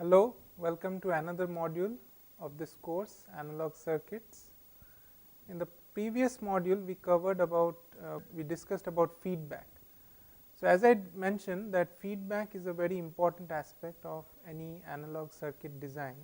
Hello, welcome to another module of this course, Analog Circuits. In the previous module, we discussed about feedback. So, as I mentioned that feedback is a very important aspect of any analog circuit design.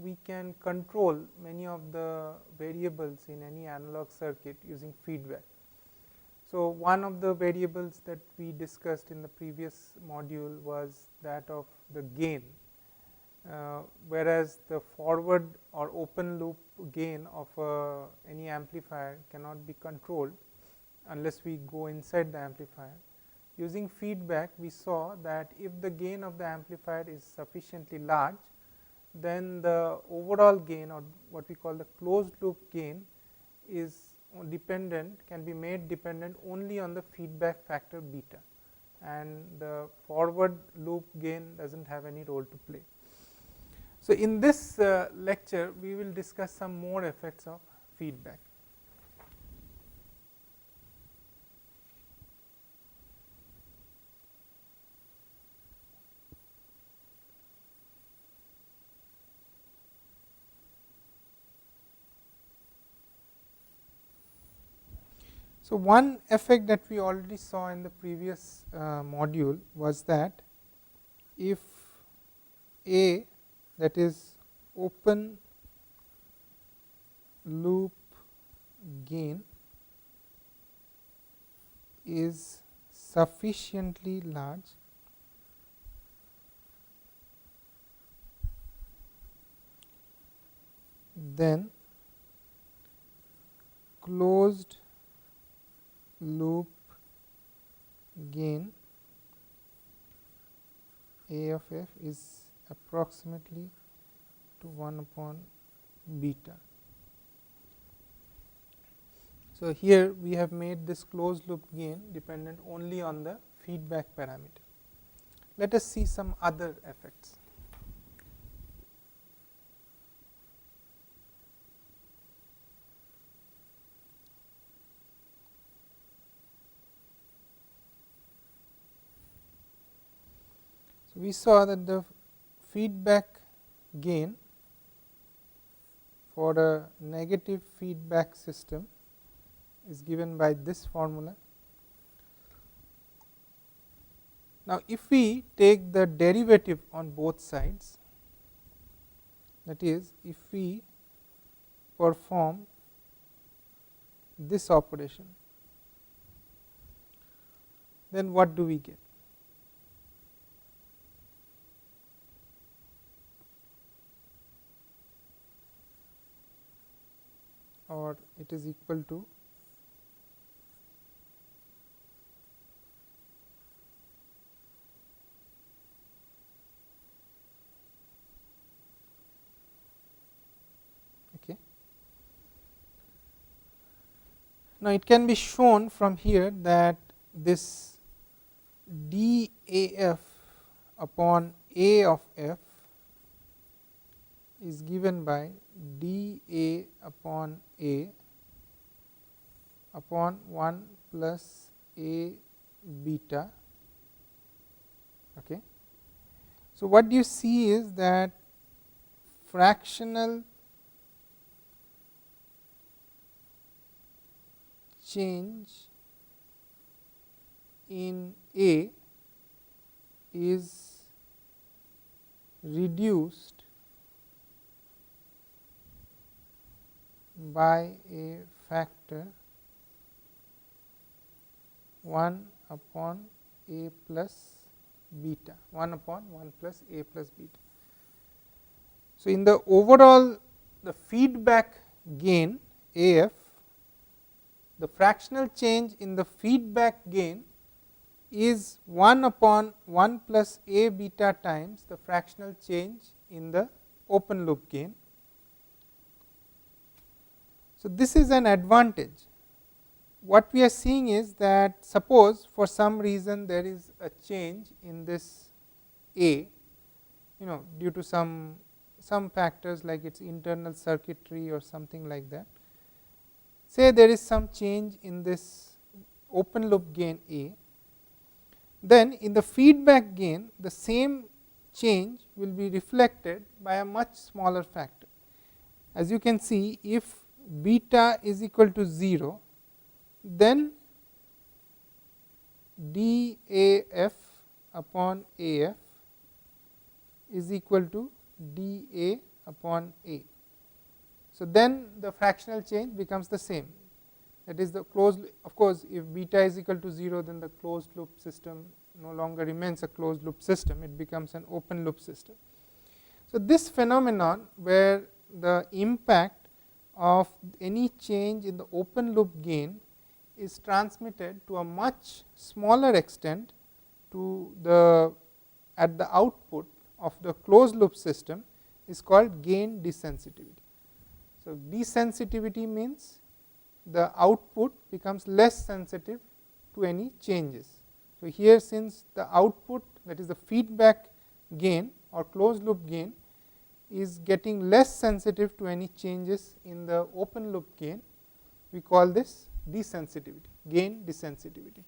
We can control many of the variables in any analog circuit using feedback. So, one of the variables that we discussed in the previous module was that of the gain, whereas the forward or open loop gain of any amplifier cannot be controlled unless we go inside the amplifier. Using feedback, we saw that if the gain of the amplifier is sufficiently large, then the overall gain, or what we call the closed loop gain, is can be made dependent only on the feedback factor beta, and the forward loop gain does not have any role to play. So, in this lecture we will discuss some more effects of feedback. So, one effect that we already saw in the previous module was that if A, that is open loop gain, is sufficiently large, then closed loop gain A of f is approximately to 1 upon beta. So, here we have made this closed loop gain dependent only on the feedback parameter. Let us see some other effects. So, we saw that the feedback gain for a negative feedback system is given by this formula. Now, if we take the derivative on both sides, that is, if we perform this operation, then what do we get? Or it is equal to okay. Now, it can be shown from here that this dAf upon A of f is given by dA upon A upon 1 plus A beta. Okay. So, what you see is that fractional change in A is reduced by a factor 1 upon A plus beta, 1 upon 1 plus A plus beta. So, in the overall the feedback gain AF, the fractional change in the feedback gain is 1 upon 1 plus A beta times the fractional change in the open loop gain. So, this is an advantage. What we are seeing is that suppose for some reason there is a change in this A, due to some factors like its internal circuitry or something like that. Say there is some change in this open loop gain A, then in the feedback gain the same change will be reflected by a much smaller factor. As you can see, if beta is equal to 0, then dAf upon AF is equal to dA upon A. So, then the fractional change becomes the same, that is the closed, of course, if beta is equal to 0, then the closed loop system no longer remains a closed loop system, it becomes an open loop system. So, this phenomenon where the impact of any change in the open loop gain is transmitted to a much smaller extent to the at the output of the closed loop system is called gain desensitivity. So, desensitivity means the output becomes less sensitive to any changes. So, here since the output, that is the feedback gain or closed loop gain, is getting less sensitive to any changes in the open loop gain, we call this desensitivity, gain desensitivity.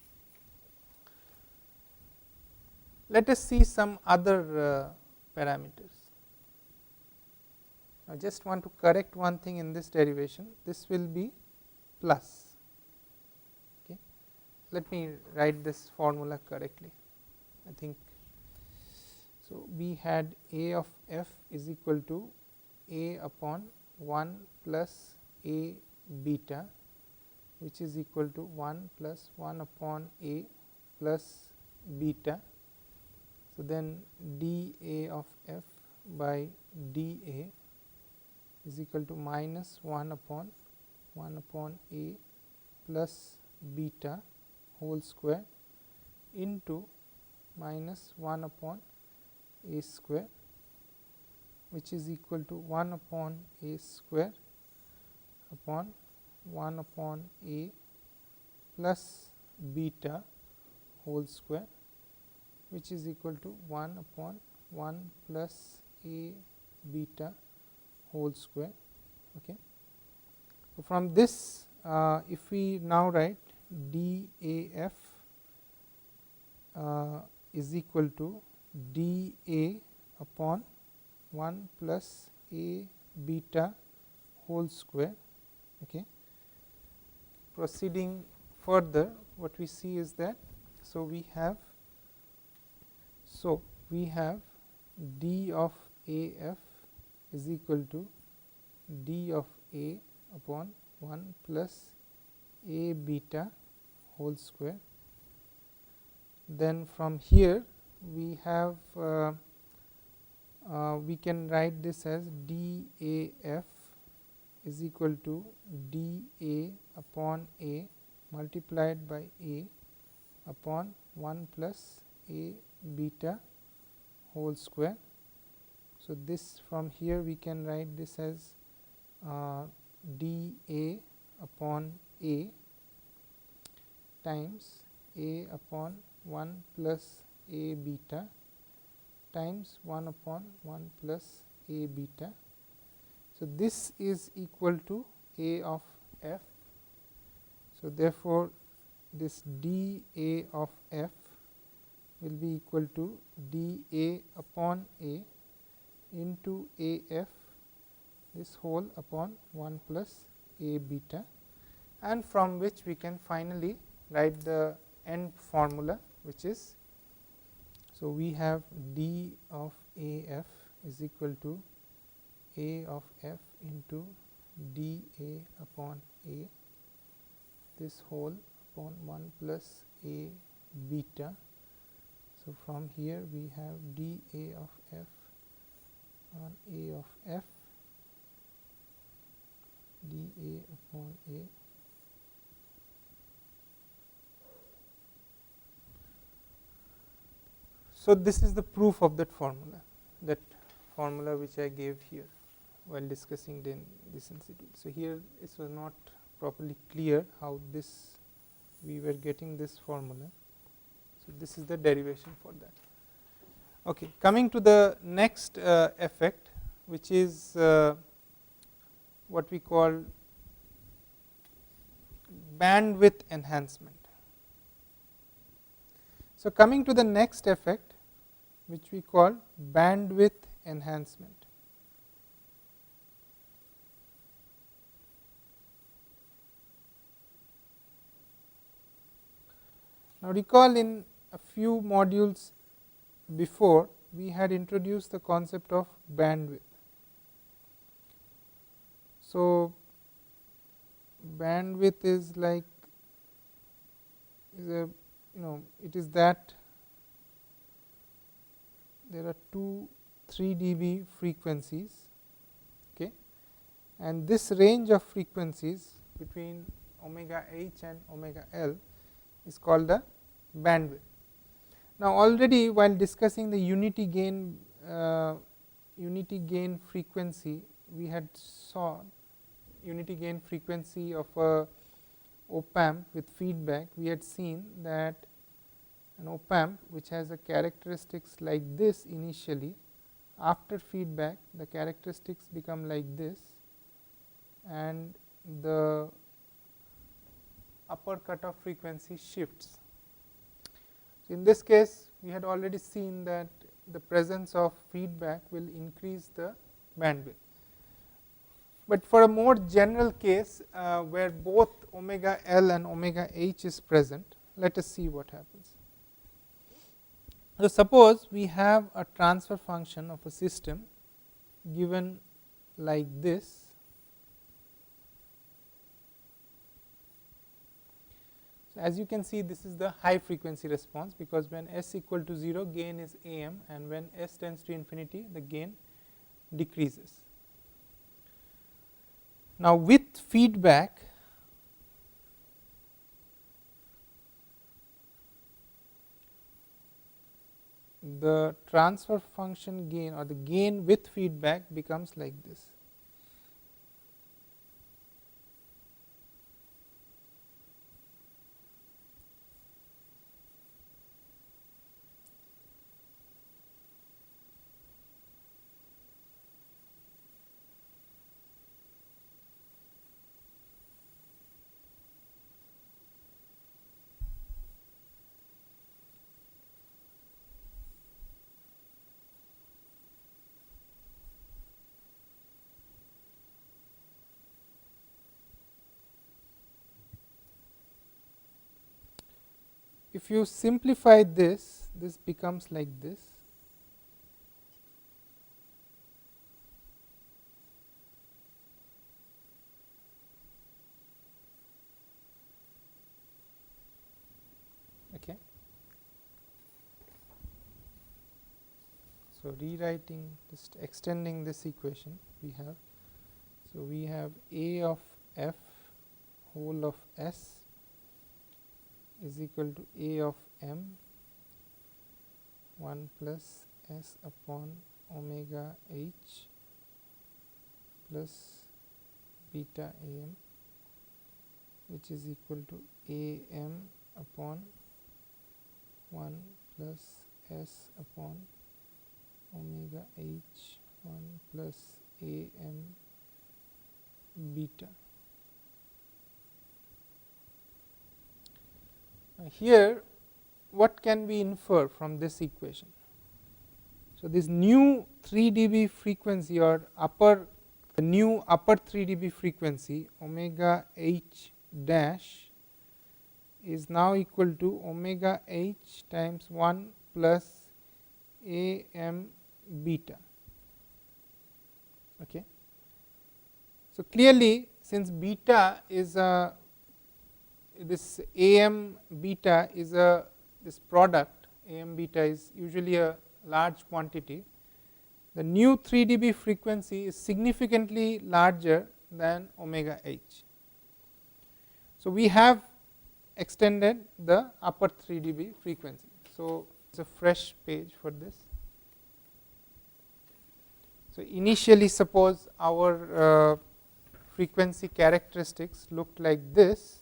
Let us see some other parameters. I just want to correct one thing in this derivation, this will be plus. Okay. Let me write this formula correctly. I think so. We had A of f is equal to A upon 1 plus A beta, which is equal to 1 plus 1 upon A plus beta. So, then dA of f by dA is equal to minus 1 upon A plus beta whole square into minus 1 upon A square, which is equal to 1 upon A square upon 1 upon A plus beta whole square, which is equal to 1 upon 1 plus A beta whole square. Okay. So, from this if we now write dAf is equal to dA upon 1 plus A beta whole square. Okay. Proceeding further, what we see is that, so we have d of AF is equal to d of A upon 1 plus A beta whole square. Then from here we have we can write this as dAf is equal to dA upon A multiplied by A upon 1 plus A beta whole square. So, this from here we can write this as dA upon A times A upon 1 plus A beta times 1 upon 1 plus A beta. So, this is equal to A of f. So, therefore, this dA of f will be equal to dA upon A into AF, this whole upon 1 plus A beta, and from which we can finally write the end formula, which is, so we have d of AF is equal to A of f into dA upon A, this whole upon 1 plus A beta. So, from here we have dA of f on A of f dA upon A. So, this is the proof of that formula which I gave here while discussing the desensitivity. So, here it was not properly clear how this we were getting this formula. So, this is the derivation for that. Okay. Coming to the next effect, which is what we call bandwidth enhancement. So, coming to the next effect, which we call bandwidth enhancement. Now, recall in a few modules before we had introduced the concept of bandwidth. So, bandwidth is like it is that there are two 3 dB frequencies, okay, and this range of frequencies between omega h and omega L is called the bandwidth. Now, already while discussing the unity gain frequency, we had saw unity gain frequency of a op amp with feedback. We had seen that an op amp which has a characteristics like this initially, after feedback the characteristics become like this and the upper cutoff frequency shifts. So, in this case we had already seen that the presence of feedback will increase the bandwidth. But for a more general case where both omega L and omega h is present, let us see what happens. So, suppose we have a transfer function of a system given like this. So, as you can see, this is the high frequency response, because when s equal to 0, gain is AM, and when s tends to infinity, the gain decreases. Now, with feedback, the transfer function gain or the gain with feedback becomes like this. If you simplify this, this becomes like this. Okay. So, rewriting, just extending this equation, we have, so we have A of f whole of s is equal to A of m 1 plus s upon omega h plus beta am, which is equal to am upon 1 plus s upon omega h 1 plus am beta. Here what can we infer from this equation? So, this new 3 dB frequency or the new upper 3 dB frequency omega h dash is now equal to omega h times 1 plus am beta. Okay. So, clearly since beta is a this am beta is this product, am beta is usually a large quantity, the new 3 dB frequency is significantly larger than omega h. So, we have extended the upper 3 dB frequency. So, it is a fresh page for this. So, initially suppose our frequency characteristics looked like this.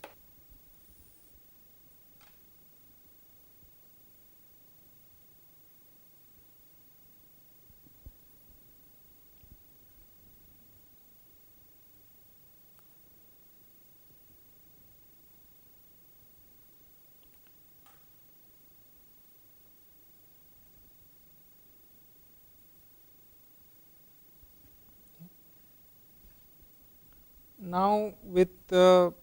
now with the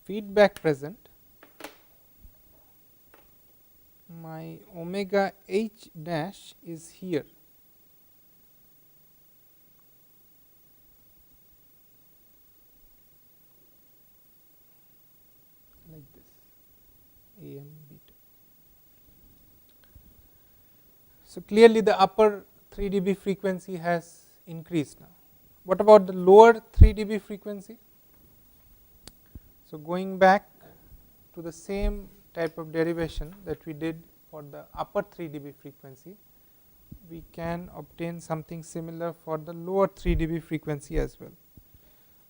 feedback present, my omega h dash is here. Like this, AM beta. So, clearly the upper 3 dB frequency has increased now. What about the lower 3 dB frequency? So, going back to the same type of derivation that we did for the upper 3 dB frequency, we can obtain something similar for the lower 3 dB frequency as well.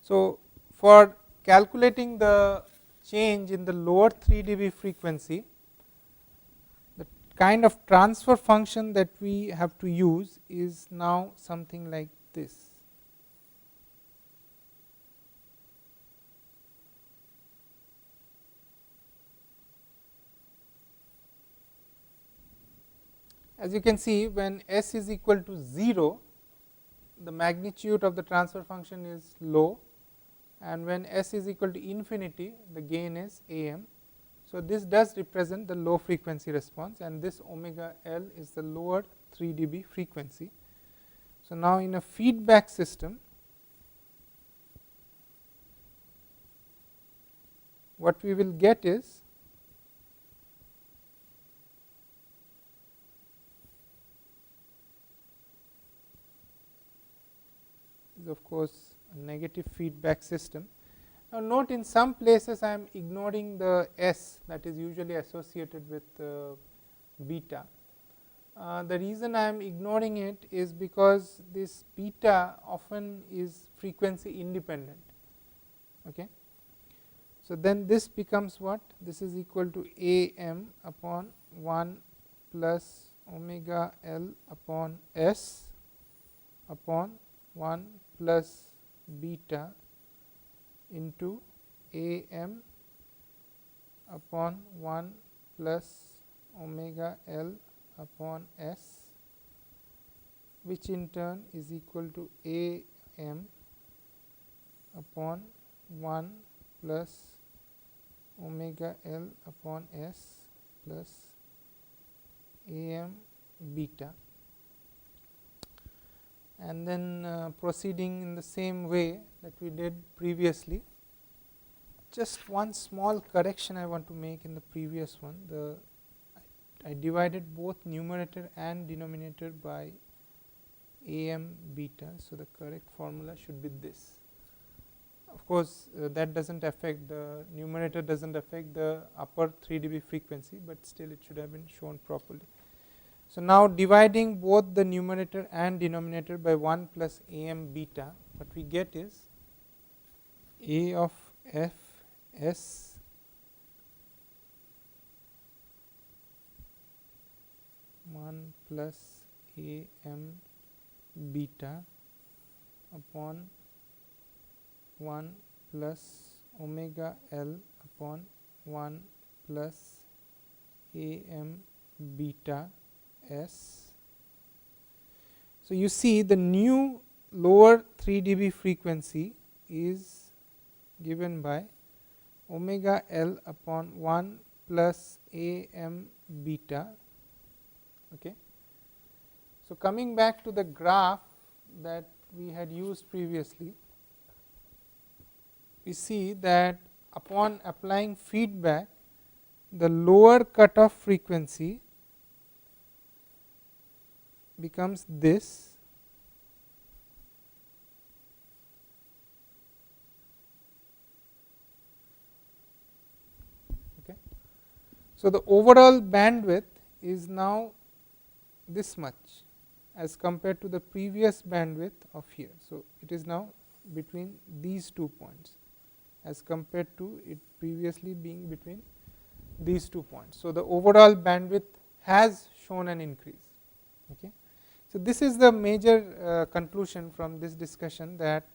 So, for calculating the change in the lower 3 dB frequency, the kind of transfer function that we have to use is now something like this. As you can see, when s is equal to 0, the magnitude of the transfer function is low, and when s is equal to infinity, the gain is AM. So, this does represent the low frequency response, and this omega L is the lower 3 dB frequency. So, now in a feedback system, what we will get is of course a negative feedback system. Now, note in some places I am ignoring the S that is usually associated with beta. The reason I am ignoring it is because this beta often is frequency independent. Okay. So, then this becomes what? This is equal to AM upon 1 plus omega L upon S upon 1 plus beta into AM upon 1 plus omega L upon S, which in turn is equal to AM upon 1 plus omega L upon S plus AM beta. And then proceeding in the same way that we did previously. Just one small correction I want to make in the previous one. I divided both numerator and denominator by AM beta. So, the correct formula should be this. Of course, that does not affect the numerator, does not affect the upper 3 dB frequency, but still it should have been shown properly. So, now dividing both the numerator and denominator by 1 plus AM beta, what we get is A of F S one plus AM beta upon 1 plus omega L upon 1 plus AM beta S. So, you see the new lower 3 dB frequency is given by omega L upon 1 plus AM beta. Okay. So, coming back to the graph that we had used previously, we see that upon applying feedback, the lower cutoff frequency becomes this, okay. So, the overall bandwidth is now this much as compared to the previous bandwidth of here. So, it is now between these 2 points as compared to it previously being between these 2 points. So, the overall bandwidth has shown an increase. Okay. So, this is the major conclusion from this discussion, that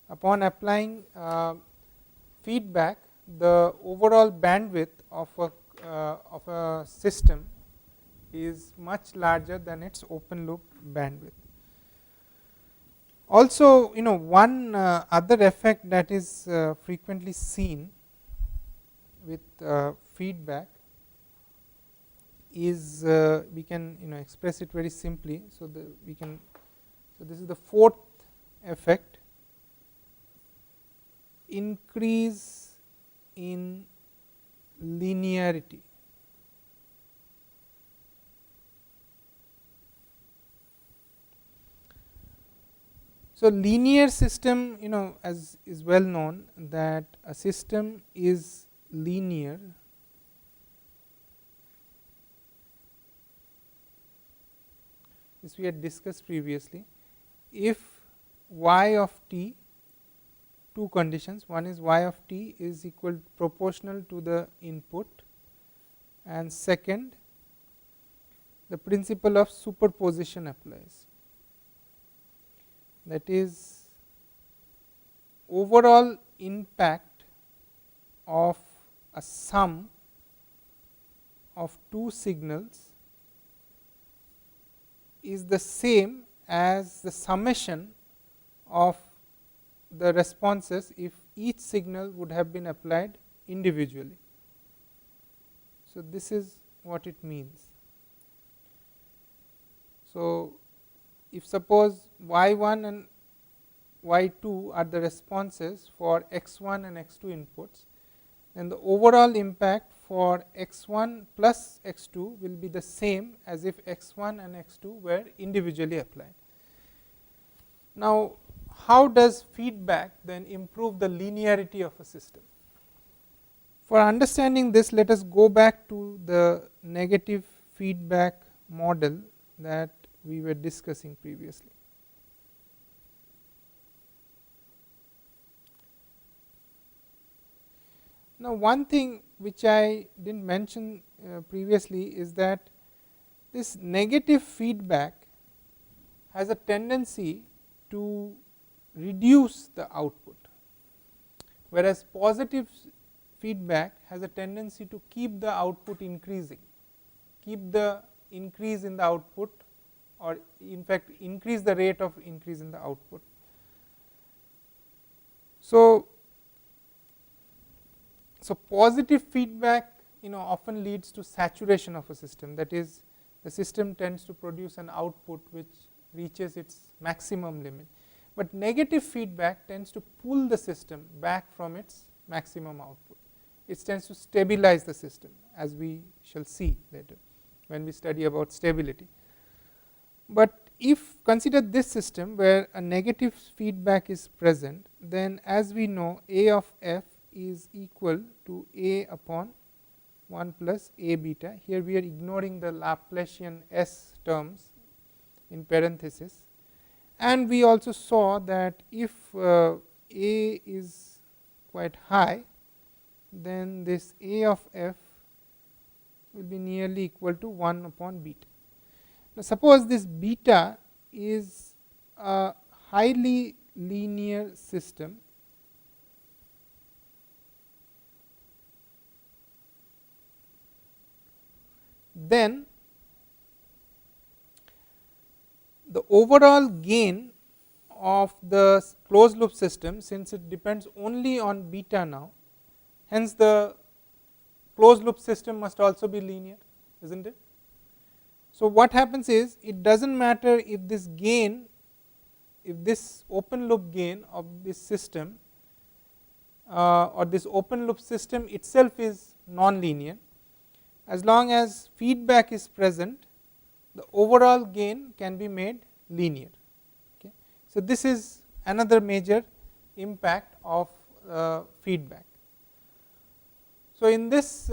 upon applying feedback, the overall bandwidth of a system is much larger than its open loop bandwidth. Also, one other effect that is frequently seen with feedback is we can express it very simply. So this is the fourth effect, increase in linearity. So linear system, as is well known that a system is linear this we had discussed previously if y of t, two conditions, one is y of t is equal proportional to the input, and second the principle of superposition applies. That is, overall impact of a sum of two signals is the same as the summation of the responses if each signal would have been applied individually. So, this is what it means. So, if suppose y1 and y2 are the responses for x1 and x2 inputs, then the overall impact for x1 plus x2 will be the same as if x1 and x2 were individually applied. Now, how does feedback then improve the linearity of a system? For understanding this, let us go back to the negative feedback model that we were discussing previously. Now, one thing which I did not mention previously is that this negative feedback has a tendency to reduce the output, whereas positive feedback has a tendency to keep the output increasing, keep the increase in the output, or in fact increase the rate of increase in the output. So, positive feedback often leads to saturation of a system, that is, the system tends to produce an output which reaches its maximum limit, but negative feedback tends to pull the system back from its maximum output. It tends to stabilize the system, as we shall see later when we study about stability. But if consider this system where a negative feedback is present, then as we know A of f is equal to A upon 1 plus A beta. Here we are ignoring the Laplacian S terms in parenthesis, and we also saw that if A is quite high, then this A of f will be nearly equal to 1 upon beta. Now, suppose this beta is a highly linear system, then the overall gain of the closed loop system, since it depends only on beta now, hence the closed loop system must also be linear, isn't it? So, what happens is, it does not matter if this gain, if this open loop gain of this system or this open loop system itself is non-linear, as long as feedback is present, the overall gain can be made linear. Okay. So, this is another major impact of feedback. So, in this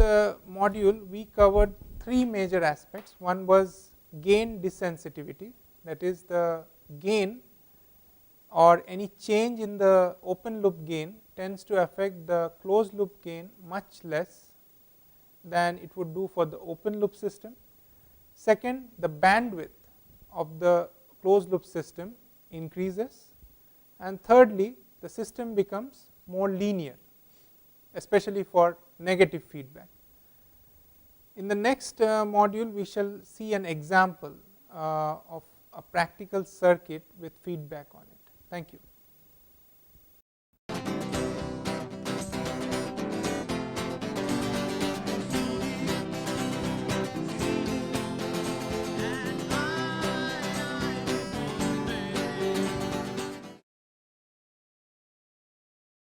module we covered three major aspects. One was gain desensitivity, that is, the gain or any change in the open loop gain tends to affect the closed loop gain much less than it would do for the open loop system. Second, the bandwidth of the closed loop system increases, and thirdly, the system becomes more linear, especially for negative feedback. In the next module, we shall see an example of a practical circuit with feedback on it. Thank you.